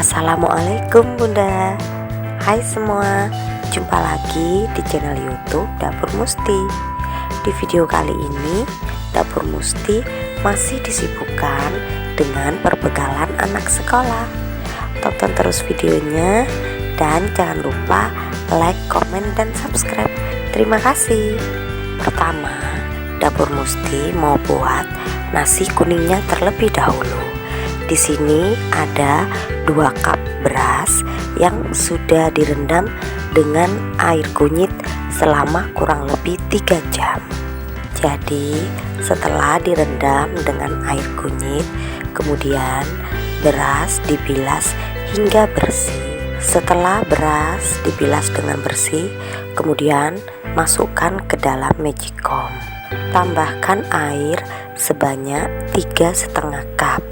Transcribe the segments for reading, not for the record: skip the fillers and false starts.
Assalamualaikum Bunda. Hai semua, jumpa lagi di channel YouTube Dapur Musti. Di video kali ini, Dapur Musti masih disibukkan dengan perbekalan anak sekolah. Tonton terus videonya dan jangan lupa like, komen, dan subscribe. Terima kasih. Pertama, Dapur Musti mau buat nasi kuningnya terlebih dahulu. Di sini ada 2 cup beras yang sudah direndam dengan air kunyit selama kurang lebih 3 jam. Jadi setelah direndam dengan air kunyit, kemudian beras dibilas hingga bersih. Setelah beras dibilas dengan bersih, kemudian masukkan ke dalam magicom. Tambahkan air sebanyak 3,5 cup.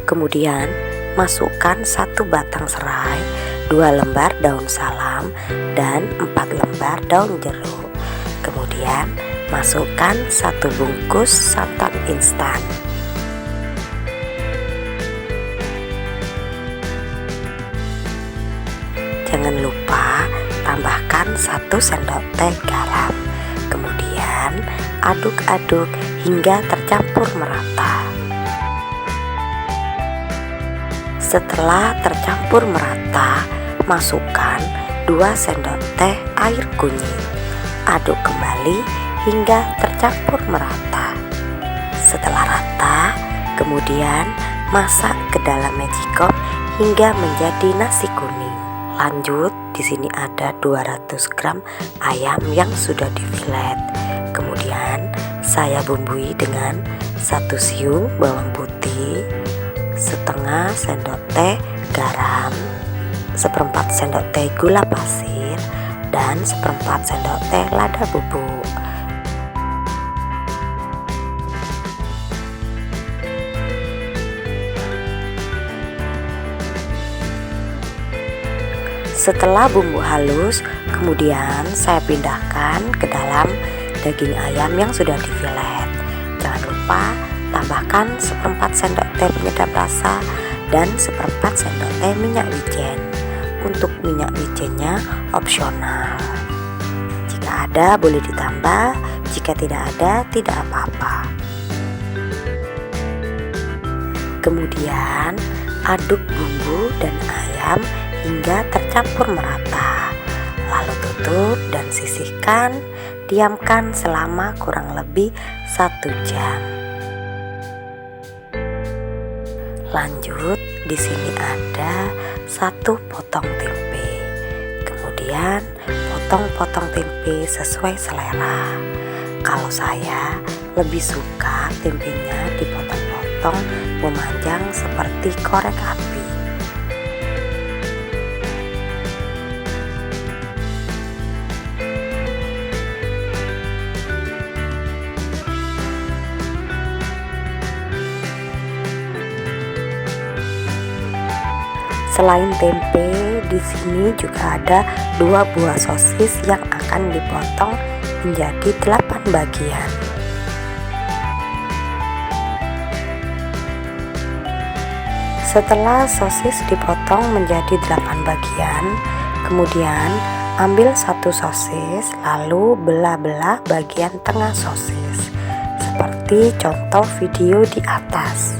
Kemudian masukkan 1 batang serai, 2 lembar daun salam, dan 4 lembar daun jeruk. Kemudian masukkan 1 bungkus santan instan. Jangan lupa tambahkan 1 sendok teh garam. Kemudian aduk-aduk hingga tercampur merata. Setelah tercampur merata, masukkan 2 sendok teh air kunyit. Aduk kembali hingga tercampur merata. Setelah rata, kemudian masak ke dalam magicom hingga menjadi nasi kuning. Lanjut, di sini ada 200 gram ayam yang sudah difilet. Kemudian saya bumbui dengan 1 siung bawang putih, setengah sendok teh garam, 1/4 sendok teh gula pasir, dan 1/4 sendok teh lada bubuk. Setelah bumbu halus, kemudian saya pindahkan ke dalam daging ayam yang sudah difilet. Jangan lupa tambahkan 1/4 sendok teh penyedap rasa dan 1/4 sendok teh minyak wijen. Untuk minyak wijennya opsional. Jika ada boleh ditambah, jika tidak ada tidak apa-apa. Kemudian aduk bumbu dan ayam hingga tercampur merata. Lalu tutup dan sisihkan, diamkan selama kurang lebih 1 jam. Lanjut, di sini ada 1 potong tempe. Kemudian potong-potong tempe sesuai selera. Kalau saya lebih suka tempenya dipotong-potong memanjang seperti korek api. Selain tempe, di sini juga ada 2 buah sosis yang akan dipotong menjadi 8 bagian. Setelah sosis dipotong menjadi 8 bagian, kemudian ambil 1 sosis lalu belah-belah bagian tengah sosis, seperti contoh video di atas.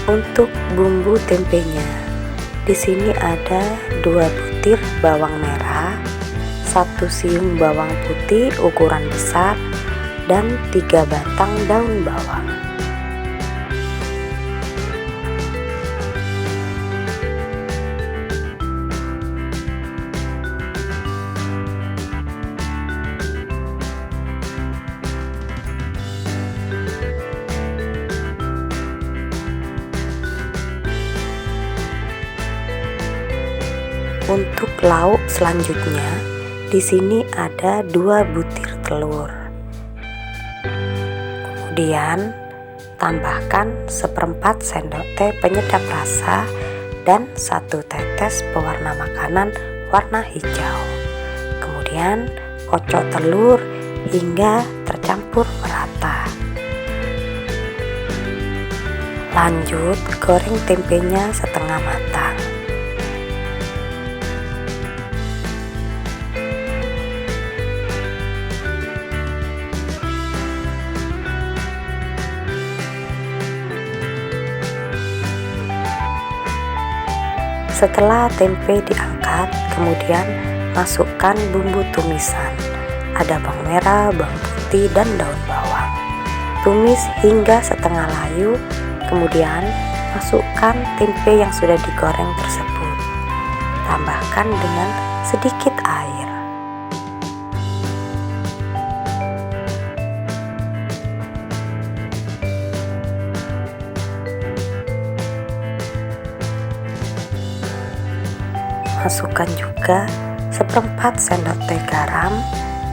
Untuk bumbu tempenya, di sini ada 2 butir bawang merah, 1 siung bawang putih ukuran besar, dan 3 batang daun bawang. Untuk lauk selanjutnya, di sini ada 2 butir telur. Kemudian Tambahkan 1/4 sendok teh penyedap rasa dan 1 tetes pewarna makanan warna hijau. Kemudian kocok telur hingga tercampur merata. Lanjut goreng tempenya setengah matang. Setelah tempe diangkat, kemudian masukkan bumbu tumisan. Ada bawang merah, bawang putih, dan daun bawang. Tumis hingga setengah layu, kemudian masukkan tempe yang sudah digoreng tersebut. Tambahkan dengan sedikit air. Masukkan juga 1/4 sendok teh garam,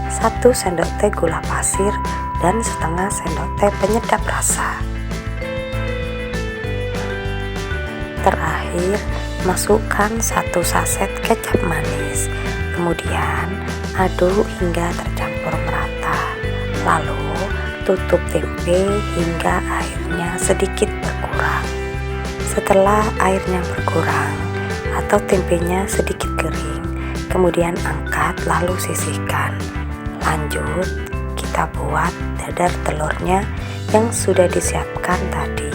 1 sendok teh gula pasir, dan setengah sendok teh penyedap rasa. Terakhir, masukkan 1 saset kecap manis. Kemudian aduk hingga tercampur merata. Lalu tutup tempe hingga airnya sedikit berkurang. Setelah airnya berkurang atau tempenya sedikit kering, kemudian angkat lalu sisihkan. Lanjut kita buat dadar telurnya yang sudah disiapkan tadi.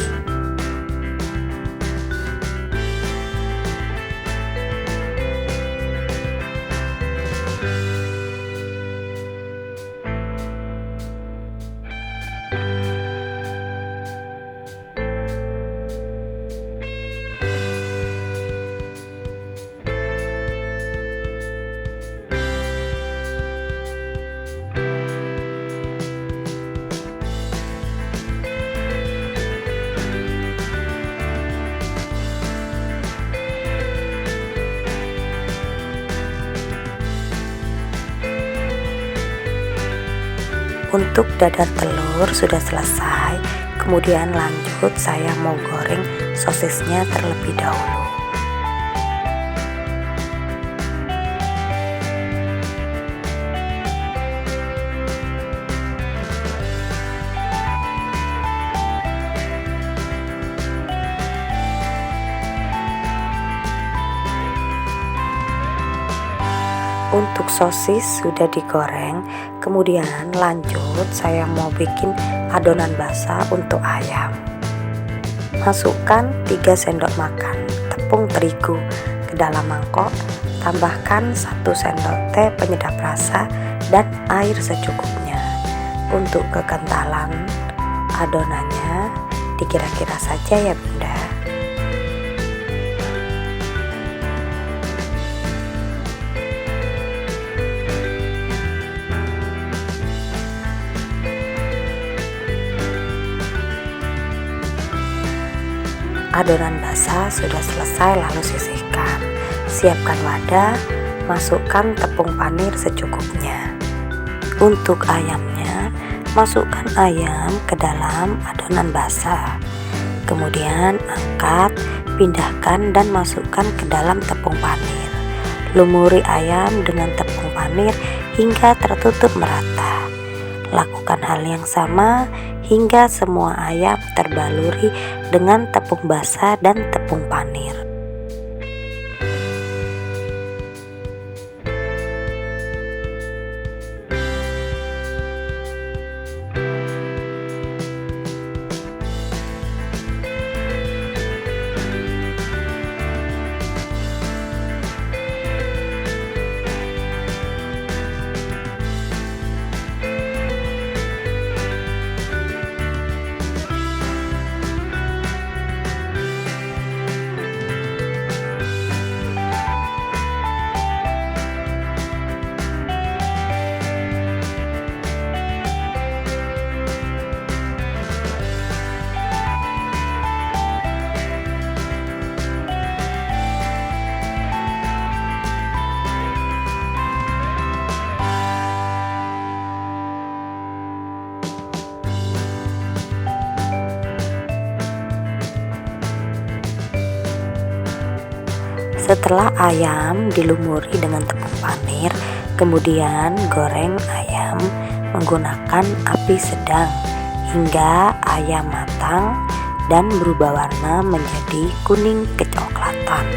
Untuk dadar telur sudah selesai, kemudian lanjut saya mau goreng sosisnya terlebih dahulu. Untuk sosis sudah digoreng, kemudian lanjut saya mau bikin adonan basah untuk ayam. Masukkan 3 sendok makan tepung terigu ke dalam mangkok, tambahkan 1 sendok teh penyedap rasa dan air secukupnya. Untuk kekentalan adonannya dikira-kira saja ya Bunda. Adonan basah sudah selesai lalu sisihkan. Siapkan wadah, masukkan tepung panir secukupnya. Untuk ayamnya, masukkan ayam ke dalam adonan basah. Kemudian angkat, pindahkan dan masukkan ke dalam tepung panir. Lumuri ayam dengan tepung panir hingga tertutup merata. Lakukan hal yang sama hingga semua ayam terbaluri dengan tepung basah dan tepung panir. Setelah ayam dilumuri dengan tepung panir, kemudian goreng ayam menggunakan api sedang hingga ayam matang dan berubah warna menjadi kuning kecoklatan.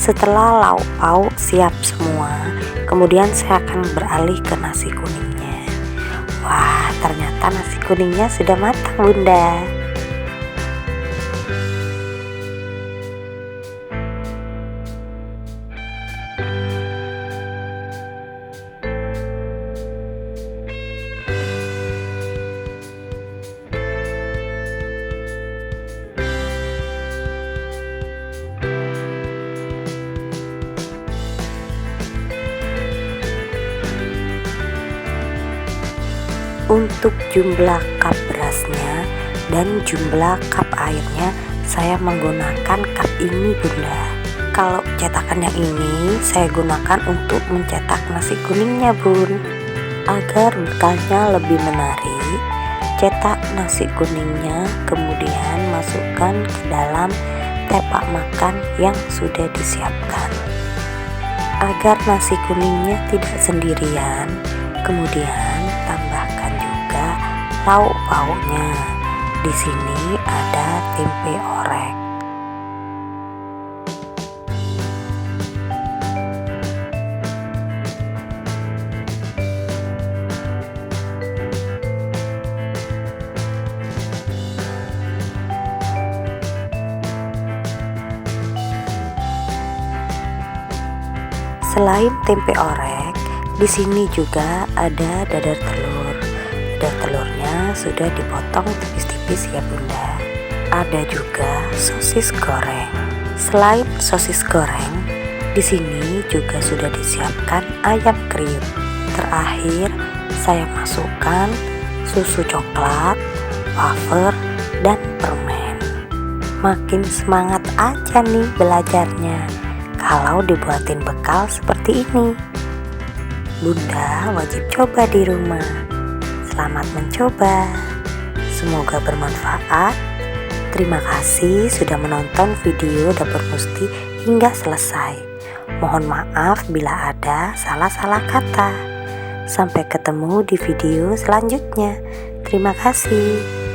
Setelah lauk pauk siap semua, kemudian saya akan beralih ke nasi kuningnya. Wah, ternyata nasi kuningnya sudah matang, Bunda. Untuk jumlah cup berasnya dan jumlah cup airnya saya menggunakan cup ini, Bunda. Kalau cetakan yang ini saya gunakan untuk mencetak nasi kuningnya, Bun. Agar bekalnya lebih menarik, cetak nasi kuningnya kemudian masukkan ke dalam tepak makan yang sudah disiapkan. Agar nasi kuningnya tidak sendirian, kemudian tambahkan juga lauk pauknya. Di sini ada tempe orek. Selain tempe orek, di sini juga ada dadar telur. Dadar telurnya sudah dipotong tipis-tipis ya, Bunda. Ada juga sosis goreng. Selain sosis goreng, di sini juga sudah disiapkan ayam kriuk. Terakhir, saya masukkan susu coklat, wafer, dan permen. Makin semangat aja nih belajarnya kalau dibuatin bekal seperti ini. Bunda wajib coba di rumah. Selamat mencoba. Semoga bermanfaat. Terima kasih sudah menonton video Dapur Musti hingga selesai. Mohon maaf bila ada salah-salah kata. Sampai ketemu di video selanjutnya. Terima kasih.